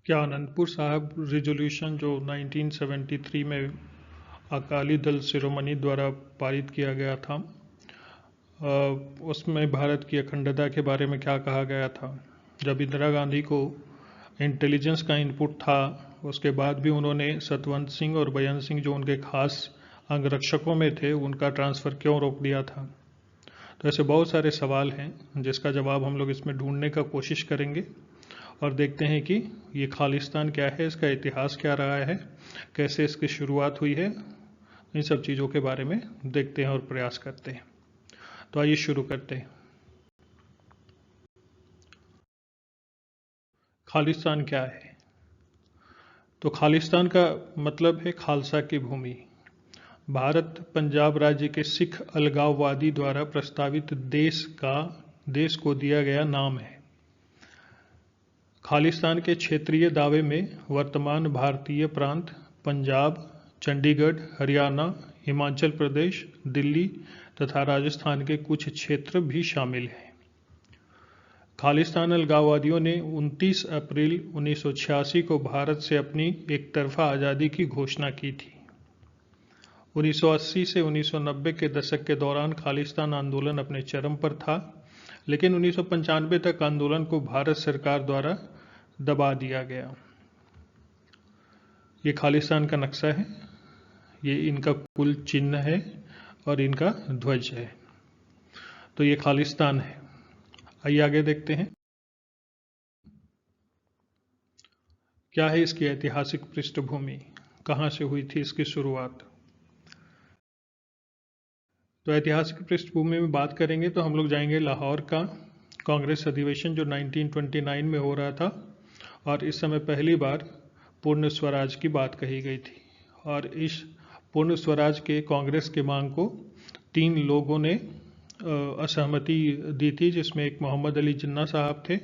क्या आनंदपुर साहब रिजोल्यूशन जो 1973 में अकाली दल शिरोमणि द्वारा पारित किया गया था, उसमें भारत की अखंडता के बारे में क्या कहा गया था? जब इंदिरा गांधी को इंटेलिजेंस का इनपुट था, उसके बाद भी उन्होंने सतवंत सिंह और बयन सिंह जो उनके खास अंगरक्षकों में थे, उनका ट्रांसफ़र क्यों रोक दिया था? तो ऐसे बहुत सारे सवाल हैं जिसका जवाब हम लोग इसमें ढूंढने का कोशिश करेंगे और देखते हैं कि ये खालिस्तान क्या है, इसका इतिहास क्या रहा है, कैसे इसकी शुरुआत हुई है। इन सब चीज़ों के बारे में देखते हैं और प्रयास करते हैं। तो आइए शुरू करते हैं। खालिस्तान क्या है? तो खालिस्तान का मतलब है खालसा की भूमि। भारत पंजाब राज्य के सिख अलगाववादी द्वारा प्रस्तावित देश को दिया गया नाम है। खालिस्तान के क्षेत्रीय दावे में वर्तमान भारतीय प्रांत पंजाब, चंडीगढ़, हरियाणा, हिमाचल प्रदेश, दिल्ली तथा राजस्थान के कुछ क्षेत्र भी शामिल हैं। खालिस्तान अलगाववादियों ने 29 अप्रैल 1986 को भारत से अपनी एकतरफा आज़ादी की घोषणा की थी। 1980 से 1990 के दशक के दौरान खालिस्तान आंदोलन अपने चरम पर था, लेकिन 1995 तक आंदोलन को भारत सरकार द्वारा दबा दिया गया। ये खालिस्तान का नक्शा है, ये इनका कुल चिन्ह है और इनका ध्वज है। तो ये खालिस्तान है। आइए आगे देखते हैं क्या है इसकी ऐतिहासिक पृष्ठभूमि, कहाँ से हुई थी इसकी शुरुआत। तो ऐतिहासिक पृष्ठभूमि में बात करेंगे तो हम लोग जाएंगे लाहौर का कांग्रेस अधिवेशन जो 1929 में हो रहा था, और इस समय पहली बार पूर्ण स्वराज की बात कही गई थी। और इस पूर्ण स्वराज के कांग्रेस के मांग को 3 लोगों ने असहमति दी थी, जिसमें एक मोहम्मद अली जिन्ना साहब थे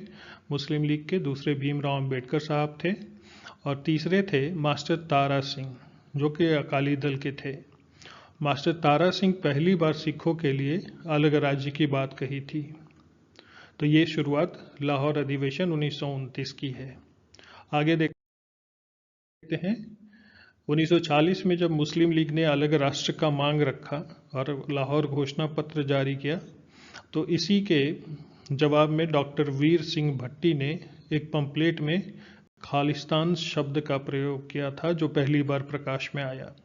मुस्लिम लीग के, दूसरे भीमराव अंबेडकर साहब थे और तीसरे थे मास्टर तारा सिंह जो कि अकाली दल के थे। मास्टर तारा सिंह पहली बार सिखों के लिए अलग राज्य की बात कही थी। तो ये शुरुआत लाहौर अधिवेशन 1929 की है। आगे देखते हैं 1940 में जब मुस्लिम लीग ने अलग राष्ट्र का मांग रखा और लाहौर घोषणा पत्र जारी किया, तो इसी के जवाब में डॉक्टर वीर सिंह भट्टी ने एक पंपलेट में खालिस्तान शब्द का प्रयोग किया था, जो पहली बार प्रकाश में आया।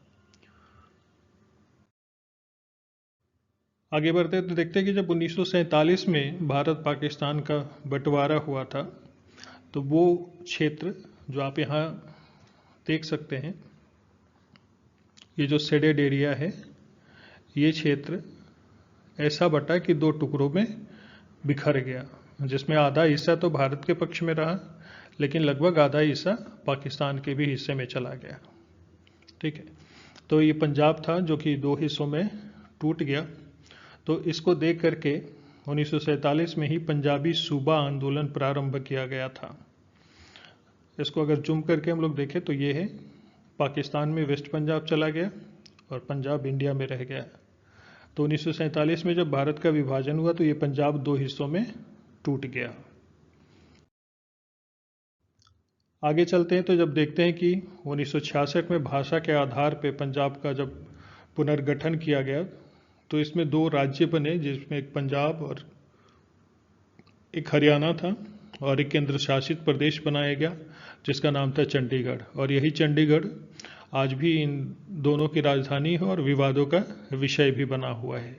आगे बढ़ते तो देखते हैं कि जब 1947 में भारत पाकिस्तान का बंटवारा हुआ था, तो वो क्षेत्र जो आप यहाँ देख सकते हैं, ये जो शेडेड एरिया है, ये क्षेत्र ऐसा बटा कि 2 टुकड़ों में बिखर गया, जिसमें आधा हिस्सा तो भारत के पक्ष में रहा, लेकिन लगभग आधा हिस्सा पाकिस्तान के भी हिस्से में चला गया। ठीक है, तो ये पंजाब था जो कि 2 हिस्सों में टूट गया। तो इसको देख करके 1947 में ही पंजाबी सूबा आंदोलन प्रारंभ किया गया था। इसको अगर जूम करके हम लोग देखें तो ये है, पाकिस्तान में वेस्ट पंजाब चला गया और पंजाब इंडिया में रह गया। तो 1947 में जब भारत का विभाजन हुआ तो ये पंजाब 2 हिस्सों में टूट गया। आगे चलते हैं तो जब देखते हैं कि 1966 में भाषा के आधार पर पंजाब का जब पुनर्गठन किया गया, तो इसमें 2 राज्य बने, जिसमें एक पंजाब और एक हरियाणा था, और एक केंद्र शासित प्रदेश बनाया गया जिसका नाम था चंडीगढ़। और यही चंडीगढ़ आज भी इन दोनों की राजधानी है और विवादों का विषय भी बना हुआ है।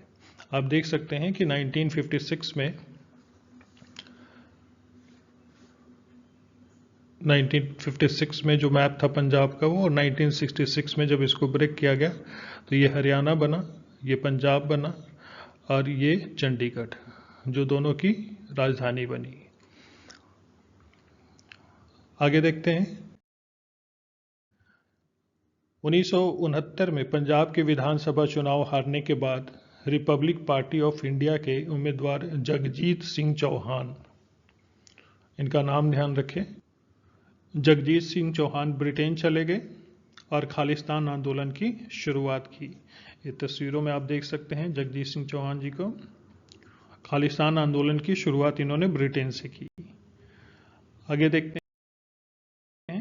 आप देख सकते हैं कि 1956 में जो मैप था पंजाब का वो, और 1966 में जब इसको ब्रेक किया गया तो ये हरियाणा बना, ये पंजाब बना और ये चंडीगढ़, जो दोनों की राजधानी बनी। आगे देखते हैं 1969 में पंजाब के विधानसभा चुनाव हारने के बाद रिपब्लिक पार्टी ऑफ इंडिया के उम्मीदवार जगजीत सिंह चौहान, इनका नाम ध्यान रखें, जगजीत सिंह चौहान ब्रिटेन चले गए और खालिस्तान आंदोलन की शुरुआत की। ये तस्वीरों में आप देख सकते हैं जगजीत सिंह चौहान जी को। खालिस्तान आंदोलन की शुरुआत इन्होंने ब्रिटेन से की। आगे देखते हैं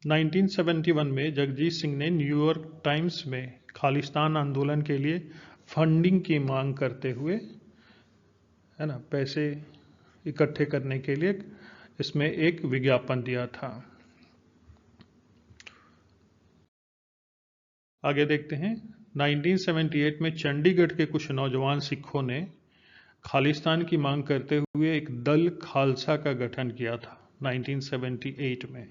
1971 में जगजीत सिंह ने न्यूयॉर्क टाइम्स में खालिस्तान आंदोलन के लिए फंडिंग की मांग करते हुए, है ना, पैसे इकट्ठे करने के लिए इसमें एक विज्ञापन दिया था। आगे देखते हैं। 1978 में चंडीगढ़ के कुछ नौजवान सिखों ने खालिस्तान की मांग करते हुए एक दल खालसा का गठन किया था 1978 में।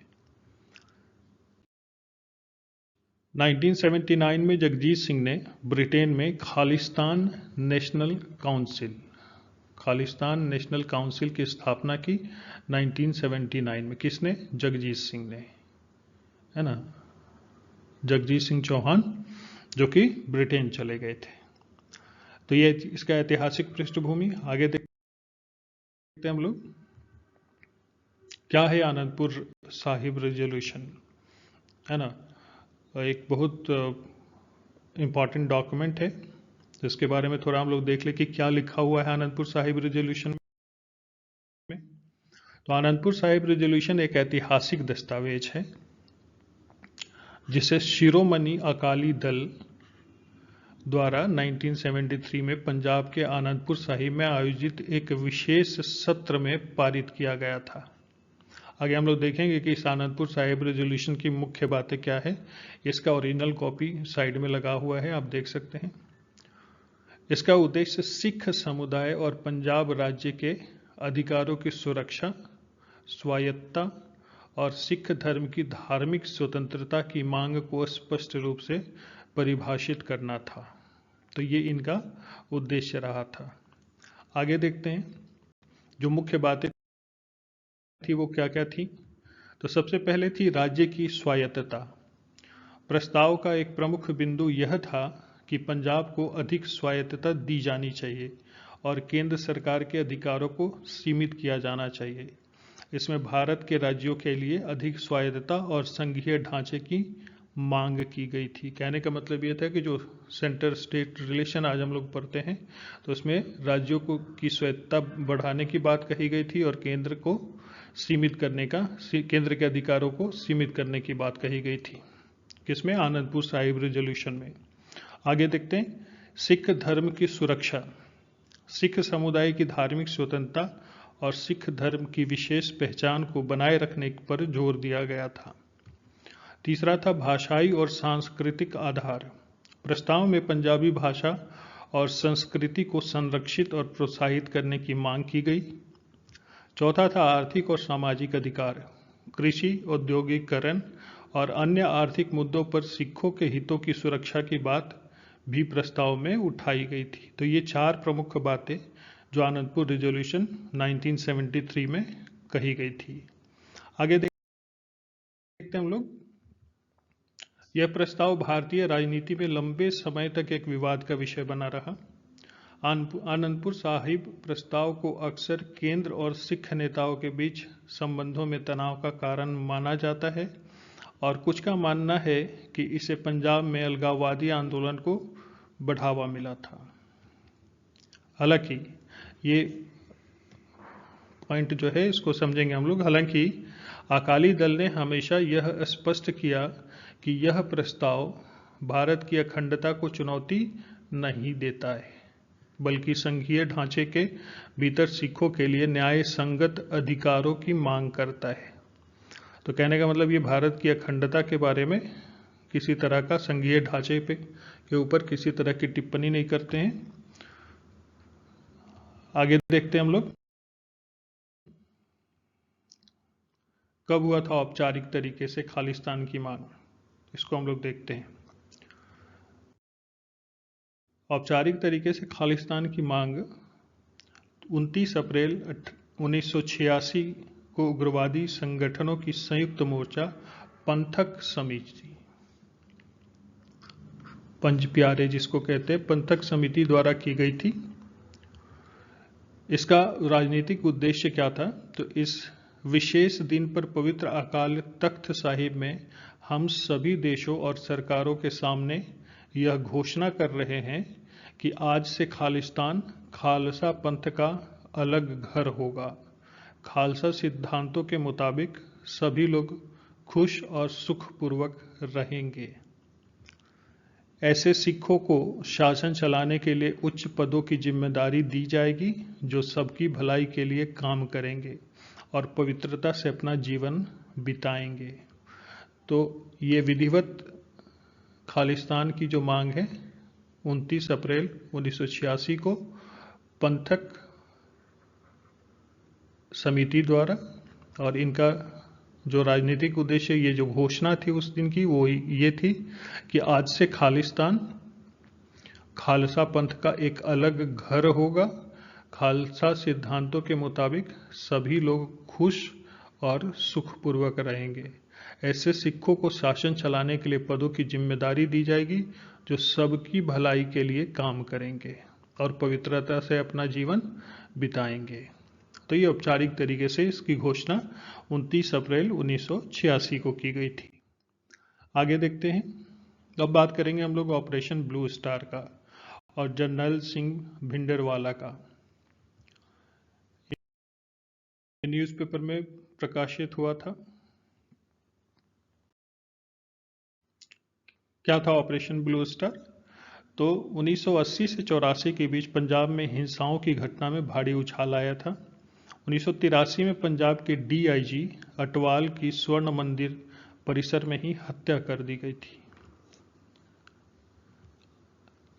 1979 में जगजीत सिंह ने ब्रिटेन में खालिस्तान नेशनल काउंसिल की स्थापना की 1979 में। किसने? जगजीत सिंह ने, है ना, जगजीत सिंह चौहान, जो कि ब्रिटेन चले गए थे। तो ये इसका ऐतिहासिक पृष्ठभूमि। आगे देखते हैं हम लोग, क्या है आनंदपुर साहिब रेजोल्यूशन, है ना, एक बहुत इम्पॉर्टेंट डॉक्यूमेंट है। तो इसके बारे में थोड़ा हम लोग देख ले कि क्या लिखा हुआ है आनंदपुर साहिब रेजोल्यूशन में। तो आनंदपुर साहिब रेजोल्यूशन एक ऐतिहासिक दस्तावेज है जिसे शिरोमणि अकाली दल द्वारा 1973 में पंजाब के आनंदपुर साहिब में आयोजित एक विशेष सत्र में पारित किया गया था। आगे हम लोग देखेंगे कि इस आनंदपुर साहिब रेजोल्यूशन की मुख्य बातें क्या है। इसका ओरिजिनल कॉपी साइड में लगा हुआ है, आप देख सकते हैं। इसका उद्देश्य सिख समुदाय और पंजाब राज्य के अधिकारों की सुरक्षा, स्वायत्तता और सिख धर्म की धार्मिक स्वतंत्रता की मांग को स्पष्ट रूप से परिभाषित करना था। तो ये इनका उद्देश्य रहा था। आगे देखते हैं जो मुख्य बातें थी वो क्या क्या थी। तो सबसे पहले थी राज्य की स्वायत्तता। प्रस्ताव का एक प्रमुख बिंदु यह था कि पंजाब को अधिक स्वायत्तता दी जानी चाहिए और केंद्र सरकार के अधिकारों को सीमित किया जाना चाहिए। इसमें भारत के राज्यों के लिए अधिक स्वायत्तता और संघीय ढांचे की मांग की गई थी। कहने का मतलब ये था कि जो सेंटर स्टेट रिलेशन आज हम लोग पढ़ते हैं, तो उसमें राज्यों को की स्वायत्तता बढ़ाने की बात कही गई थी और केंद्र को सीमित करने का, केंद्र के अधिकारों को सीमित करने की बात कही गई थी। किसमें? आनंदपुर साहिब रेजोल्यूशन में। आगे देखते हैं, सिख धर्म की सुरक्षा। सिख समुदाय की धार्मिक स्वतंत्रता और सिख धर्म की विशेष पहचान को बनाए रखने पर जोर दिया गया था। तीसरा था भाषाई और सांस्कृतिक आधार। प्रस्ताव में पंजाबी भाषा और संस्कृति को संरक्षित और प्रोत्साहित करने की मांग की गई। चौथा था आर्थिक और सामाजिक अधिकार। कृषि, औद्योगिकरण और अन्य आर्थिक मुद्दों पर सिखों के हितों की सुरक्षा की बात भी प्रस्ताव में उठाई गई थी। तो ये चार प्रमुख बातें जो आनंदपुर रेजोल्यूशन 1973 में कही गई थी। आगे देखते हैं हम लोग। यह प्रस्ताव भारतीय राजनीति में लंबे समय तक एक विवाद का विषय बना रहा। आनंदपुर साहिब प्रस्ताव को अक्सर केंद्र और सिख नेताओं के बीच संबंधों में तनाव का कारण माना जाता है और कुछ का मानना है कि इसे पंजाब में अलगाववादी आंदोलन को बढ़ावा मिला था। हालांकि ये पॉइंट जो है इसको समझेंगे हम लोग। हालांकि अकाली दल ने हमेशा यह स्पष्ट किया कि यह प्रस्ताव भारत की अखंडता को चुनौती नहीं देता है, बल्कि संघीय ढांचे के भीतर सिखों के लिए न्याय संगत अधिकारों की मांग करता है। तो कहने का मतलब ये भारत की अखंडता के बारे में किसी तरह का संघीय ढांचे के ऊपर किसी तरह की टिप्पणी नहीं करते हैं। आगे देखते हैं हम लोग, कब हुआ था औपचारिक तरीके से खालिस्तान की मांग, इसको हम लोग देखते हैं। औपचारिक तरीके से खालिस्तान की मांग 29 अप्रैल 1986 को उग्रवादी संगठनों की संयुक्त मोर्चा पंथक समिति, पंज प्यारे जिसको कहते हैं, पंथक समिति द्वारा की गई थी। इसका राजनीतिक उद्देश्य क्या था? तो इस विशेष दिन पर पवित्र अकाल तख्त साहिब में हम सभी देशों और सरकारों के सामने यह घोषणा कर रहे हैं कि आज से खालिस्तान खालसा पंथ का अलग घर होगा। खालसा सिद्धांतों के मुताबिक सभी लोग खुश और सुखपूर्वक रहेंगे। ऐसे सिखों को शासन चलाने के लिए उच्च पदों की जिम्मेदारी दी जाएगी जो सबकी भलाई के लिए काम करेंगे और पवित्रता से अपना जीवन बिताएंगे। तो ये विधिवत खालिस्तान की जो मांग है 29 अप्रैल 1986 को पंथक समिति द्वारा, और इनका जो राजनीतिक उद्देश्य, ये जो घोषणा थी उस दिन की, वो ये थी कि आज से खालिस्तान खालसा पंथ का एक अलग घर होगा। खालसा सिद्धांतों के मुताबिक सभी लोग खुश और सुखपूर्वक रहेंगे। ऐसे सिखों को शासन चलाने के लिए पदों की जिम्मेदारी दी जाएगी जो सबकी भलाई के लिए काम करेंगे और पवित्रता से अपना जीवन बिताएंगे। तो ये औपचारिक तरीके से इसकी घोषणा 29 अप्रैल 1986 को की गई थी। आगे देखते हैं। अब बात करेंगे हम लोग ऑपरेशन ब्लू स्टार का और जर्नैल सिंह भिंडरवाला का। न्यूज़पेपर में प्रकाशित हुआ था। क्या था ऑपरेशन ब्लू स्टार? तो 1980 से 84 के बीच पंजाब में हिंसाओं की घटना में भारी उछाल आया था। 1983 में पंजाब के डीआईजी अटवाल की स्वर्ण मंदिर परिसर में ही हत्या कर दी गई थी।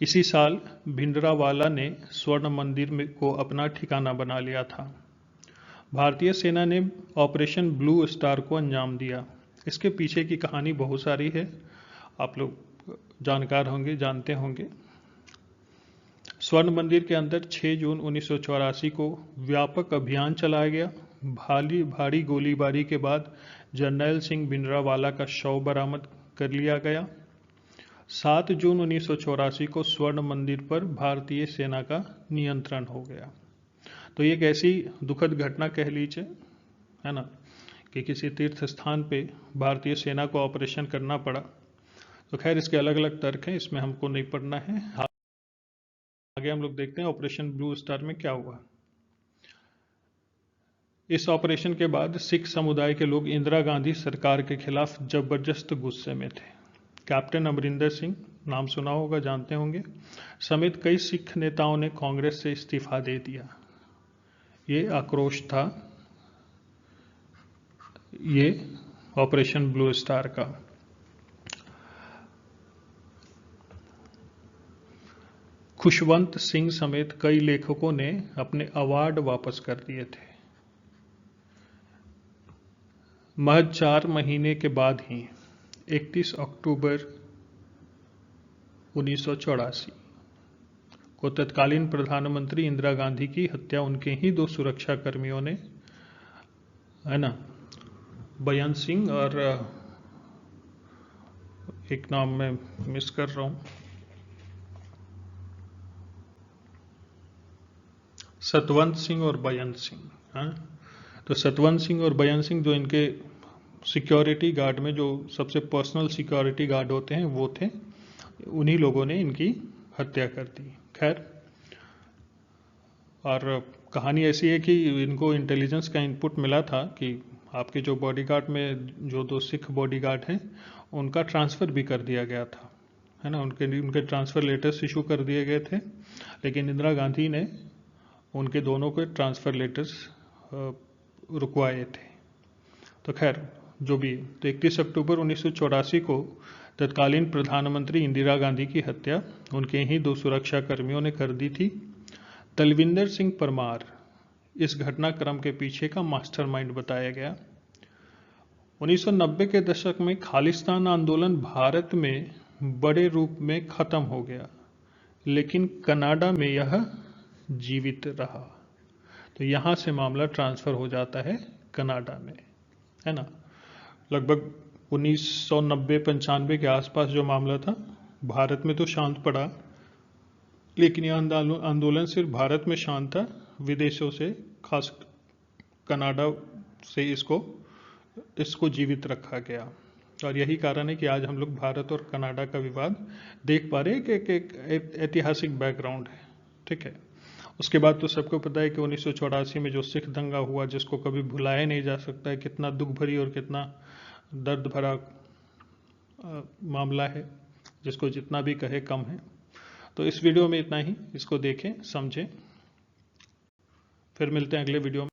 इसी साल भिंडरावाला ने स्वर्ण मंदिर को अपना ठिकाना बना लिया था। भारतीय सेना ने ऑपरेशन ब्लू स्टार को अंजाम दिया। इसके पीछे की कहानी बहुत सारी है, आप लोग जानकार होंगे, जानते होंगे। स्वर्ण मंदिर के अंदर 6 जून 1984 को व्यापक अभियान चलाया गया। भारी गोलीबारी के बाद जर्नैल सिंह भिंडरावाला का शव बरामद कर लिया गया। 7 जून 1984 को स्वर्ण मंदिर पर भारतीय सेना का नियंत्रण हो गया। तो ये एक ऐसी दुखद घटना कह लीजिए, है ना, कि किसी तीर्थ स्थान पे भारतीय सेना को ऑपरेशन करना पड़ा। तो खैर इसके अलग अलग तर्क हैं, इसमें हमको नहीं पढ़ना है। आगे हम लोग देखते हैं ऑपरेशन ब्लू स्टार में क्या हुआ। इस ऑपरेशन के बाद सिख समुदाय के लोग इंदिरा गांधी सरकार के खिलाफ जबरदस्त गुस्से में थे। कैप्टन अमरिंदर सिंह, नाम सुना होगा, जानते होंगे, समेत कई सिख नेताओं ने कांग्रेस से इस्तीफा दे दिया। ये आक्रोश था ये ऑपरेशन ब्लू स्टार का। खुशवंत सिंह समेत कई लेखकों ने अपने अवार्ड वापस कर दिए थे। महज 4 महीने के बाद ही 31 अक्टूबर 1984 को तत्कालीन प्रधानमंत्री इंदिरा गांधी की हत्या उनके ही 2 सुरक्षा कर्मियों ने, है ना, बयान सिंह और एक नाम मैं मिस कर रहा हूं, सतवंत सिंह और बयान सिंह। हाँ, तो सतवंत सिंह और बयान सिंह जो इनके सिक्योरिटी गार्ड में जो सबसे पर्सनल सिक्योरिटी गार्ड होते हैं वो थे, उन्हीं लोगों ने इनकी हत्या कर दी। खैर, और कहानी ऐसी है कि इनको इंटेलिजेंस का इनपुट मिला था कि आपके जो बॉडीगार्ड में जो 2 सिख बॉडीगार्ड हैं उनका ट्रांसफ़र भी कर दिया गया था, है ना, उनके ट्रांसफ़र लेटर्स इशू कर दिए गए थे, लेकिन इंदिरा गांधी ने उनके दोनों के ट्रांसफ़र लेटर्स रुकवाए थे। तो खैर जो भी, तो 31 अक्टूबर 1984 को तत्कालीन प्रधानमंत्री इंदिरा गांधी की हत्या उनके ही 2 सुरक्षा कर्मियों ने कर दी थी। तलविंदर सिंह परमार इस घटनाक्रम के पीछे का मास्टरमाइंड बताया गया। 1990 के दशक में खालिस्तान आंदोलन भारत में बड़े रूप में खत्म हो गया, लेकिन कनाडा में यह जीवित रहा। तो यहाँ से मामला ट्रांसफ़र हो जाता है कनाडा में, है ना। लगभग 1990-95 के आसपास जो मामला था, भारत में तो शांत पड़ा, लेकिन यह आंदोलन सिर्फ भारत में शांत था, विदेशों से, खास कनाडा से इसको जीवित रखा गया। और यही कारण है कि आज हम लोग भारत और कनाडा का विवाद देख पा रहे हैं कि एक ऐतिहासिक बैकग्राउंड है, ठीक है। उसके बाद तो सबको पता है कि 1984 में जो सिख दंगा हुआ, जिसको कभी भुलाया नहीं जा सकता है, कितना दुख भरी और कितना दर्द भरा मामला है, जिसको जितना भी कहे कम है। तो इस वीडियो में इतना ही, इसको देखें, समझें, फिर मिलते हैं अगले वीडियो में।